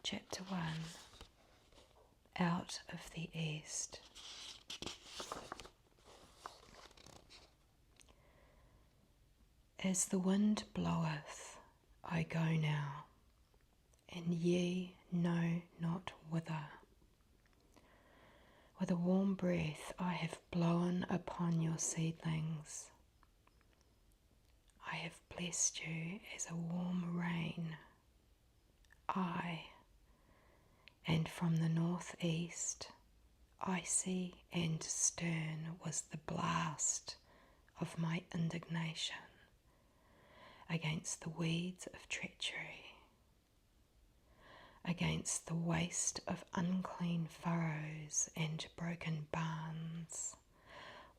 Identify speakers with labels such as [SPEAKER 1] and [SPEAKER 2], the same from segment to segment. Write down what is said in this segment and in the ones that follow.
[SPEAKER 1] Chapter 1. Out of the East. As the wind bloweth, I go now, and ye know not whither. With a warm breath I have blown upon your seedlings. I have blessed you as a warm rain. And from the northeast, icy and stern was the blast of my indignation against the weeds of treachery, against the waste of unclean furrows and broken barns,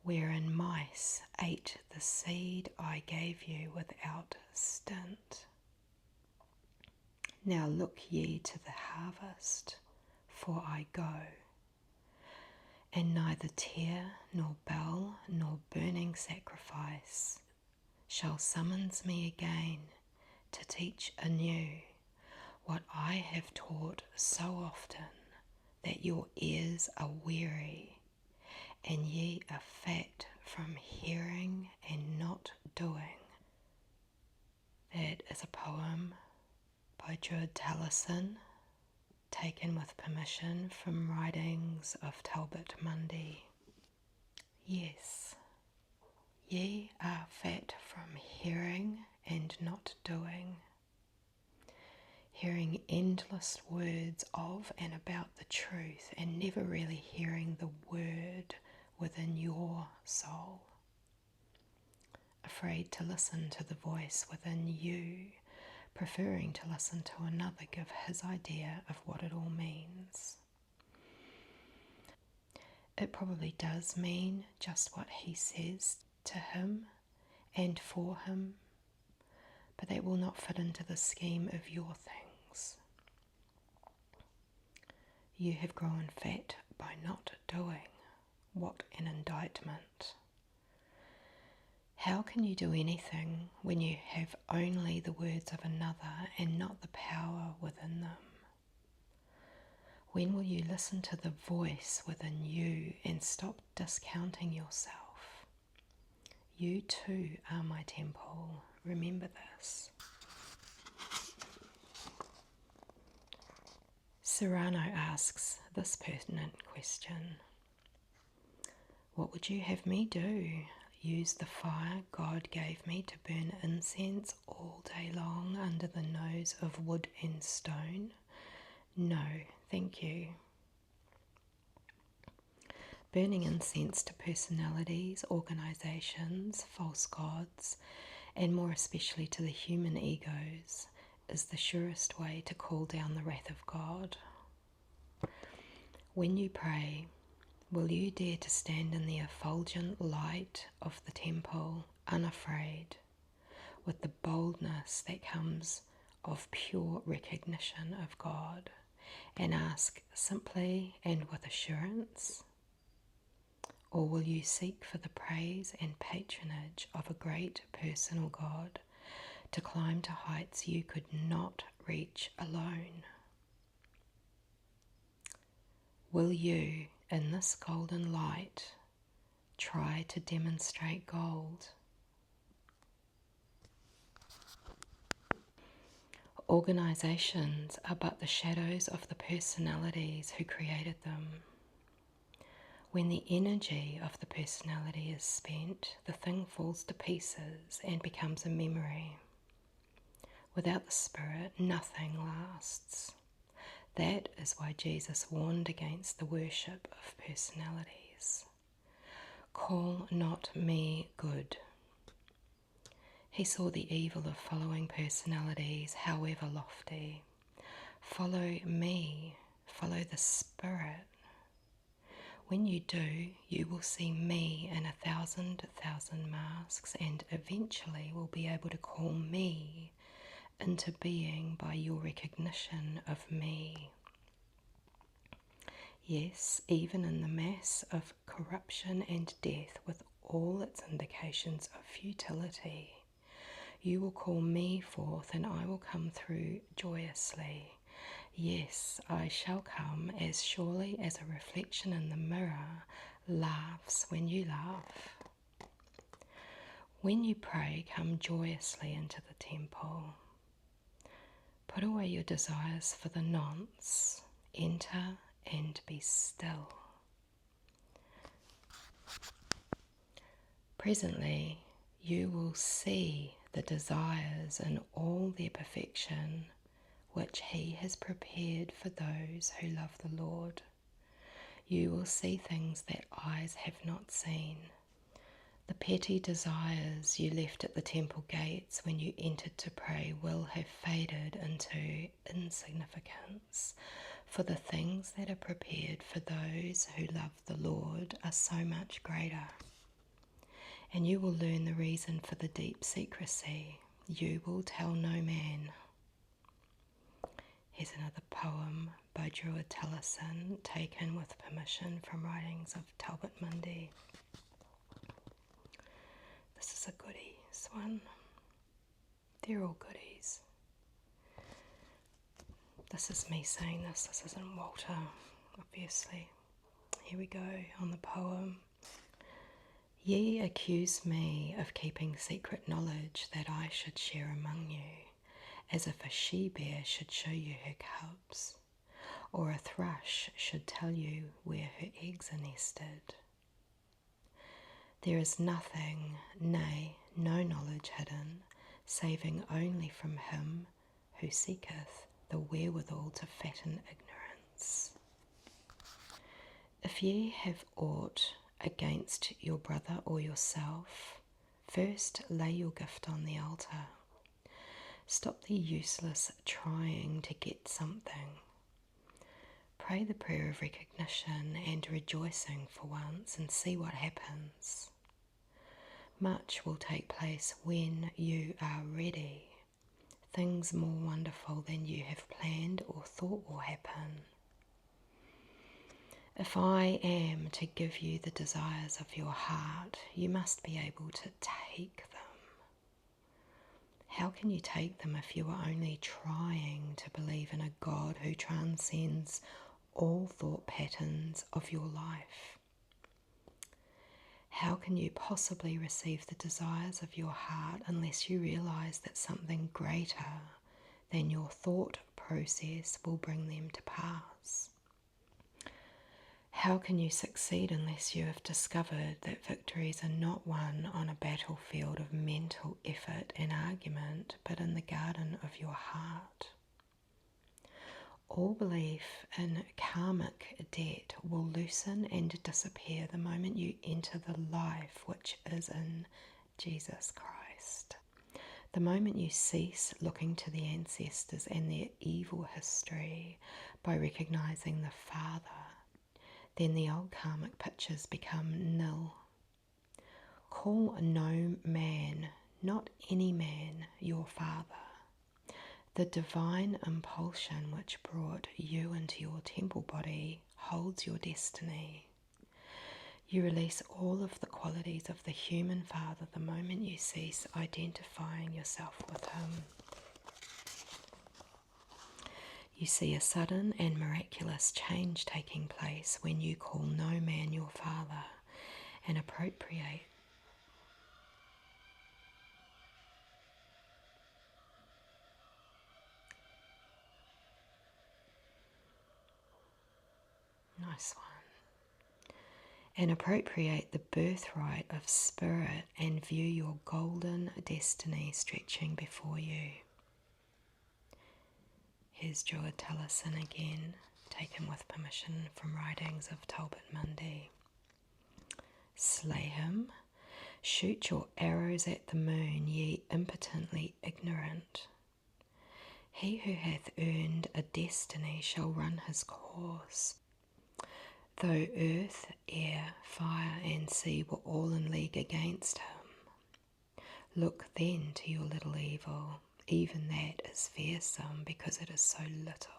[SPEAKER 1] wherein mice ate the seed I gave you without stint. Now look ye to the harvest, for I go, and neither tear nor bell nor burning sacrifice shall summons me again to teach anew what I have taught so often that your ears are weary, and ye are fat from hearing and not doing. That is a poem by Jude Taliesin, taken with permission from writings of Talbot Mundy. Yes, ye are fat from hearing and not doing, hearing endless words of and about the truth and never really hearing the word within your soul, afraid to listen to the voice within you, preferring to listen to another give his idea of what it all means. It probably does mean just what he says to him and for him, but that will not fit into the scheme of your things. You have grown fat by not doing. What an indictment. How can you do anything when you have only the words of another and not the power within them? When will you listen to the voice within you and stop discounting yourself? You too are my temple. Remember this. Serrano asks this pertinent question. What would you have me do? Use the fire God gave me to burn incense all day long under the nose of wood and stone? No, thank you. Burning incense to personalities, organizations, false gods, and more especially to the human egos is the surest way to call down the wrath of God. When you pray, will you dare to stand in the effulgent light of the temple, unafraid, with the boldness that comes of pure recognition of God, and ask simply and with assurance? Or will you seek for the praise and patronage of a great personal God to climb to heights you could not reach alone? Will you, in this golden light, try to demonstrate gold? Organizations are but the shadows of the personalities who created them. When the energy of the personality is spent, the thing falls to pieces and becomes a memory. Without the spirit, nothing lasts. That is why Jesus warned against the worship of personalities. Call not me good. He saw the evil of following personalities, however lofty. Follow me, follow the Spirit. When you do, you will see me in 1,000 masks and eventually will be able to call me into being by your recognition of me. Yes, even in the mass of corruption and death with all its indications of futility, you will call me forth and I will come through joyously. Yes, I shall come as surely as a reflection in the mirror laughs when you laugh. When you pray, come joyously into the temple. Put away your desires for the nonce. Enter and be still. Presently, you will see the desires in all their perfection, which He has prepared for those who love the Lord. You will see things that eyes have not seen. The petty desires you left at the temple gates when you entered to pray will have faded into insignificance, for the things that are prepared for those who love the Lord are so much greater. And you will learn the reason for the deep secrecy. You will tell no man. Here's another poem by Druid Tillotson, taken with permission from writings of Talbot Mundy. This is a goodie, this one. They're all goodies. This is me saying this isn't Walter, obviously. Here we go on the poem. Ye accuse me of keeping secret knowledge that I should share among you, as if a she-bear should show you her cubs, or a thrush should tell you where her eggs are nested. There is nothing, nay, no knowledge hidden, saving only from him who seeketh the wherewithal to fatten ignorance. If ye have aught against your brother or yourself, first lay your gift on the altar. Stop the useless trying to get something. Pray the prayer of recognition and rejoicing for once and see what happens. Much will take place when you are ready, things more wonderful than you have planned or thought will happen. If I am to give you the desires of your heart, you must be able to take them. How can you take them if you are only trying to believe in a God who transcends all thought patterns of your life? How can you possibly receive the desires of your heart unless you realize that something greater than your thought process will bring them to pass? How can you succeed unless you have discovered that victories are not won on a battlefield of mental effort and argument, but in the garden of your heart? All belief in karmic debt will loosen and disappear the moment you enter the life which is in Jesus Christ. The moment you cease looking to the ancestors and their evil history by recognizing the Father, then the old karmic pictures become nil. Call no man, not any man, your Father. The divine impulsion which brought you into your temple body holds your destiny. You release all of the qualities of the human Father the moment you cease identifying yourself with him. You see a sudden and miraculous change taking place when you call no man your Father and appropriate nice one. And appropriate the birthright of spirit and view your golden destiny stretching before you. Here's Druid Tillotson again, taken with permission from writings of Talbot Mundy. Slay him, shoot your arrows at the moon, ye impotently ignorant. He who hath earned a destiny shall run his course. Though earth, air, fire and sea were all in league against him, look then to your little evil, even that is fearsome because it is so little.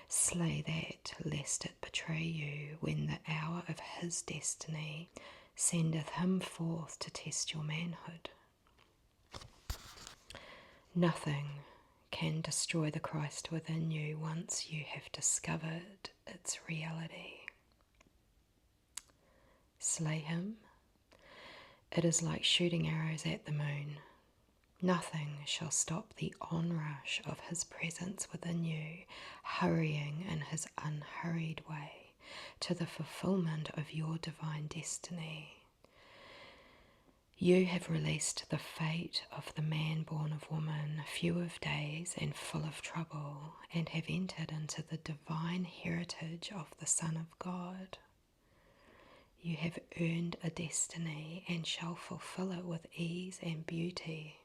[SPEAKER 1] Slay that, lest it betray you when the hour of his destiny sendeth him forth to test your manhood. Nothing can destroy the Christ within you once you have discovered its reality. Slay him. It is like shooting arrows at the moon. Nothing shall stop the onrush of his presence within you, hurrying in his unhurried way to the fulfillment of your divine destiny. You have released the fate of the man born of woman, few of days and full of trouble, and have entered into the divine heritage of the Son of God. You have earned a destiny and shall fulfill it with ease and beauty.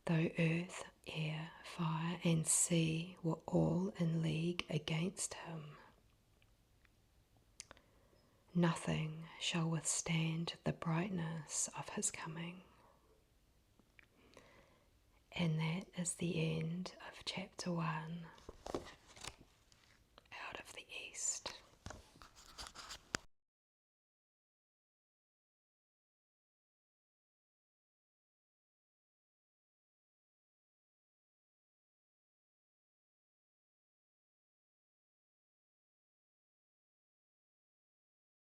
[SPEAKER 1] Though earth, air, fire, and sea were all in league against him, nothing shall withstand the brightness of his coming. And that is the end of chapter 1, Out of the East.